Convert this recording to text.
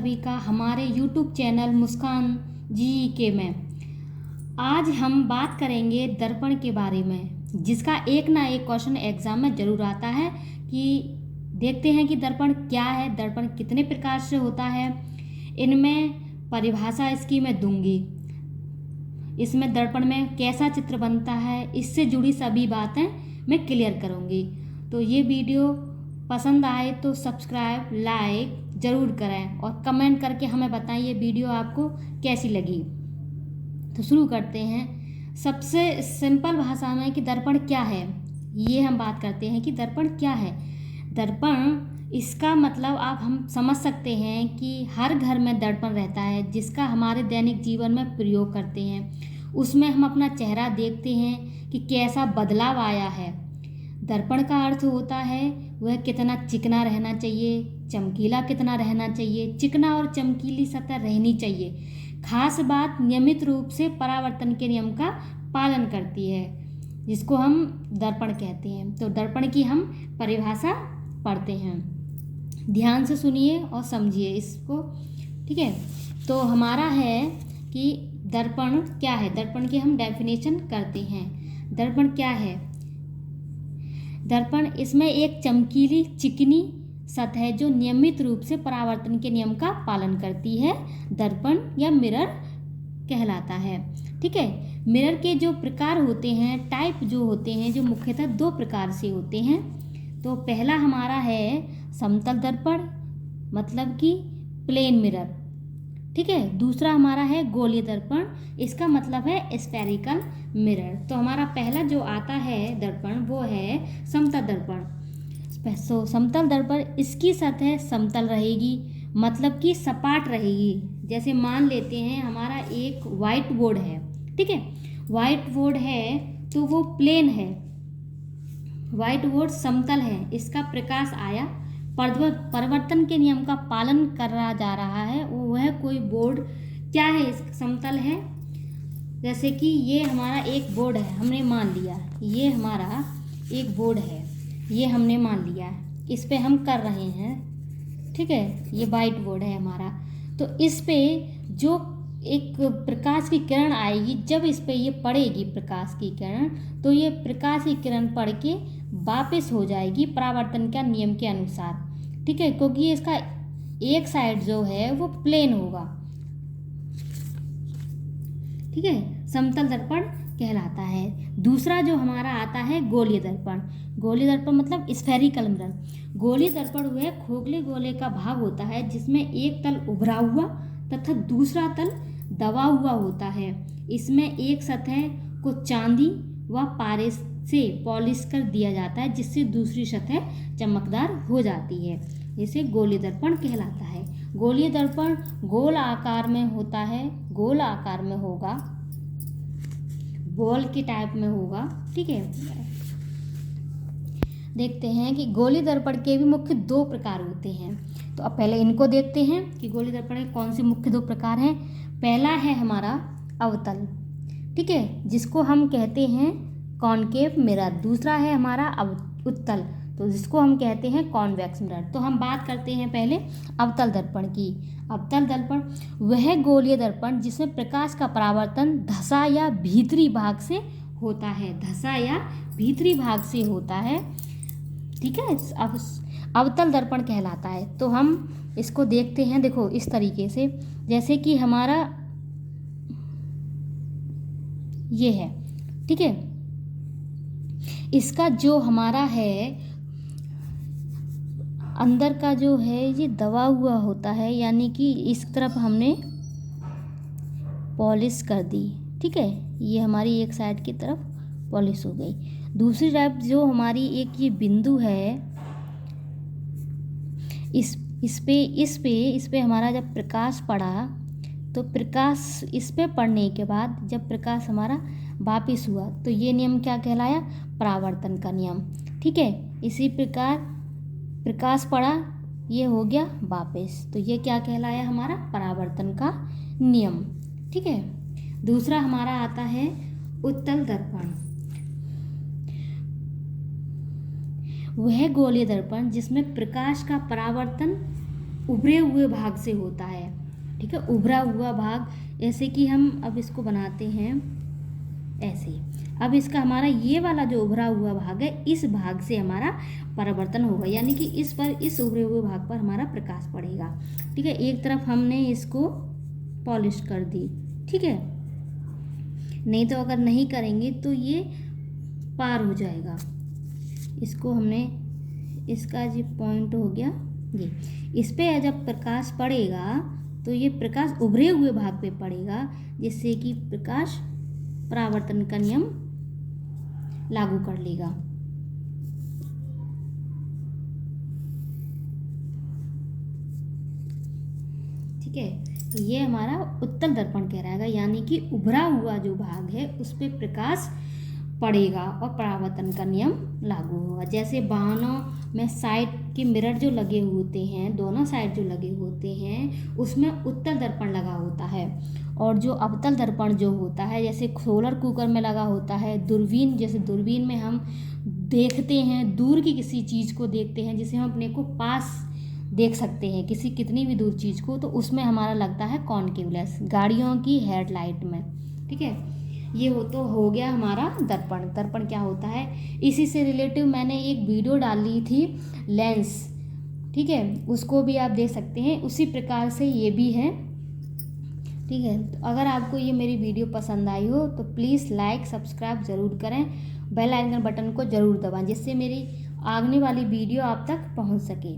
सभी का हमारे YouTube चैनल मुस्कान जी के में। आज हम बात करेंगे दर्पण के बारे में, जिसका एक ना एक क्वेश्चन एग्जाम में ज़रूर आता है कि देखते हैं कि दर्पण क्या है, दर्पण कितने प्रकार से होता है। इनमें परिभाषा इसकी मैं दूंगी, इसमें दर्पण में कैसा चित्र बनता है, इससे जुड़ी सभी बातें मैं क्लियर करूंगी। तो ये वीडियो पसंद आए तो सब्सक्राइब लाइक ज़रूर करें और कमेंट करके हमें बताएं ये वीडियो आपको कैसी लगी। तो शुरू करते हैं सबसे सिंपल भाषा में कि दर्पण क्या है। ये हम बात करते हैं कि दर्पण क्या है। दर्पण, इसका मतलब हम समझ सकते हैं कि हर घर में दर्पण रहता है, जिसका हमारे दैनिक जीवन में प्रयोग करते हैं। उसमें हम अपना चेहरा देखते हैं कि कैसा बदलाव आया है। दर्पण का अर्थ होता है वह कितना चिकना रहना चाहिए, चमकीला कितना रहना चाहिए। चिकना और चमकीली सतह रहनी चाहिए। खास बात नियमित रूप से परावर्तन के नियम का पालन करती है, जिसको हम दर्पण कहते हैं। तो दर्पण की हम परिभाषा पढ़ते हैं, ध्यान से सुनिए और समझिए इसको, ठीक है। तो हमारा है कि दर्पण क्या है। दर्पण की हम डेफिनेशन करते हैं। दर्पण क्या है? दर्पण, इसमें एक चमकीली चिकनी सतह जो नियमित रूप से परावर्तन के नियम का पालन करती है, दर्पण या मिरर कहलाता है, ठीक है। मिरर के जो प्रकार होते हैं, टाइप जो होते हैं, जो मुख्यतः दो प्रकार से होते हैं। तो पहला हमारा है समतल दर्पण, मतलब कि प्लेन मिरर, ठीक है। दूसरा हमारा है गोलीय दर्पण, इसका मतलब है स्फेरिकल मिरर। तो हमारा पहला जो आता है दर्पण वो है समतल दर्पण। समतल दर्पण, इसकी सतह समतल रहेगी, मतलब कि सपाट रहेगी। जैसे मान लेते हैं हमारा एक वाइट बोर्ड है, ठीक है। वाइट बोर्ड है तो वो प्लेन है, वाइट बोर्ड समतल है, इसका प्रकाश आया, परिवर्तन के नियम का पालन कर रहा जा रहा है, वह कोई बोर्ड क्या है, इस समतल है। जैसे कि ये हमारा एक बोर्ड है, हमने मान लिया ये हमारा एक बोर्ड है, ये हमने मान लिया, इस पे हम कर रहे हैं, ठीक है। ये वाइट बोर्ड है हमारा। तो इस पे जो एक प्रकाश की किरण आएगी, जब इस पे ये पड़ेगी प्रकाश की किरण, तो ये प्रकाश की किरण पड़ के वापस हो जाएगी परावर्तन का नियम के अनुसार, ठीक है, क्योंकि इसका एक साइड जो है वो प्लेन होगा, ठीक है। समतल दर्पण कहलाता है। दूसरा जो हमारा आता है गोलीय दर्पण। गोलीय दर्पण मतलब स्फेरिकल मिरर। गोलीय दर्पण वह खोखले गोले का भाग होता है जिसमें एक तल उभरा हुआ तथा दूसरा तल दबा हुआ होता है। इसमें एक सतह को चांदी व पारे से पॉलिश कर दिया जाता है, जिससे दूसरी सतह चमकदार हो जाती है। इसे गोलीय दर्पण कहलाता है। गोलीय दर्पण गोल आकार में होता है, गोल आकार में होगा, बॉल के टाइप में होगा, ठीक है। देखते हैं कि गोलीय दर्पण के भी मुख्य दो प्रकार होते हैं। तो अब पहले इनको देखते हैं कि गोलीय दर्पण के कौन से मुख्य दो प्रकार हैं। पहला है हमारा अवतल, ठीक है, जिसको हम कहते हैं कॉनकेव मिरर। दूसरा है हमारा उत्तल, तो जिसको हम कहते हैं कॉन्वेक्स मिरर। तो हम बात करते हैं पहले अवतल दर्पण की। अवतल दर्पण वह गोलीय दर्पण जिसमें प्रकाश का परावर्तन धसा या भीतरी भाग से होता है, धसा या भीतरी भाग से होता है, ठीक है। अवतल दर्पण कहलाता है। तो हम इसको देखते हैं, देखो इस तरीके से, जैसे कि हमारा ये है, ठीक है। इसका जो हमारा है अंदर का जो है ये दबा हुआ होता है, यानी कि इस तरफ हमने पॉलिश कर दी, ठीक है। ये हमारी एक साइड की तरफ पॉलिश हो गई। दूसरी तरफ जो हमारी एक ये बिंदु है, इस पे हमारा जब प्रकाश पड़ा, तो प्रकाश इस पे पड़ने के बाद जब प्रकाश हमारा वापिस हुआ, तो ये नियम क्या कहलाया? परावर्तन का नियम, ठीक है। इसी प्रकार प्रकाश पड़ा, ये हो गया वापस, तो ये क्या कहलाया? हमारा परावर्तन का नियम, ठीक है। दूसरा हमारा आता है उत्तल दर्पण। वह गोलीय दर्पण जिसमें प्रकाश का परावर्तन उभरे हुए भाग से होता है। ठीक है, उभरा हुआ भाग, ऐसे कि हम अब इसको बनाते हैं ऐसे। अब इसका हमारा ये वाला जो उभरा हुआ भाग है, इस भाग से हमारा परावर्तन होगा, यानी कि इस पर, इस उभरे हुए भाग पर हमारा प्रकाश पड़ेगा। ठीक है, एक तरफ हमने इसको पॉलिश कर दी। ठीक है, नहीं तो अगर नहीं करेंगे तो ये पार हो जाएगा। इसको हमने, इसका जो पॉइंट हो गया ये, इस पे जब प्रकाश पड़ेगा तो ये प्रकाश उभरे हुए भाग पे पड़ेगा, जिससे कि प्रकाश परावर्तन का नियम लागू कर लेगा। ठीक है, ये हमारा उत्तल दर्पण कहलाएगा, यानी कि उभरा हुआ जो भाग है उस पे प्रकाश पड़ेगा और परावर्तन का नियम लागू होगा। जैसे वाहनों में साइड के मिरर जो लगे होते हैं, दोनों साइड जो लगे होते हैं, उसमें उत्तल दर्पण लगा होता है, और जो अवतल दर्पण जो होता है, जैसे सोलर कुकर में लगा होता है। दूरबीन, जैसे दूरबीन में हम देखते हैं, दूर की किसी चीज़ को देखते हैं, जिसे हम अपने को पास देख सकते हैं, किसी कितनी भी दूर चीज़ को, तो उसमें हमारा लगता है कॉनकेव लेंस, गाड़ियों की हेडलाइट में। ठीक है, ये हो गया हमारा दर्पण। दर्पण क्या होता है, इसी से रिलेटिव मैंने एक वीडियो डाली थी, लेंस। ठीक है, उसको भी आप देख सकते हैं, उसी प्रकार से ये भी है। ठीक है, तो अगर आपको ये मेरी वीडियो पसंद आई हो तो प्लीज़ लाइक सब्सक्राइब ज़रूर करें, बेल आइकन बटन को ज़रूर दबाएं, जिससे मेरी आगने वाली वीडियो आप तक पहुंच सके।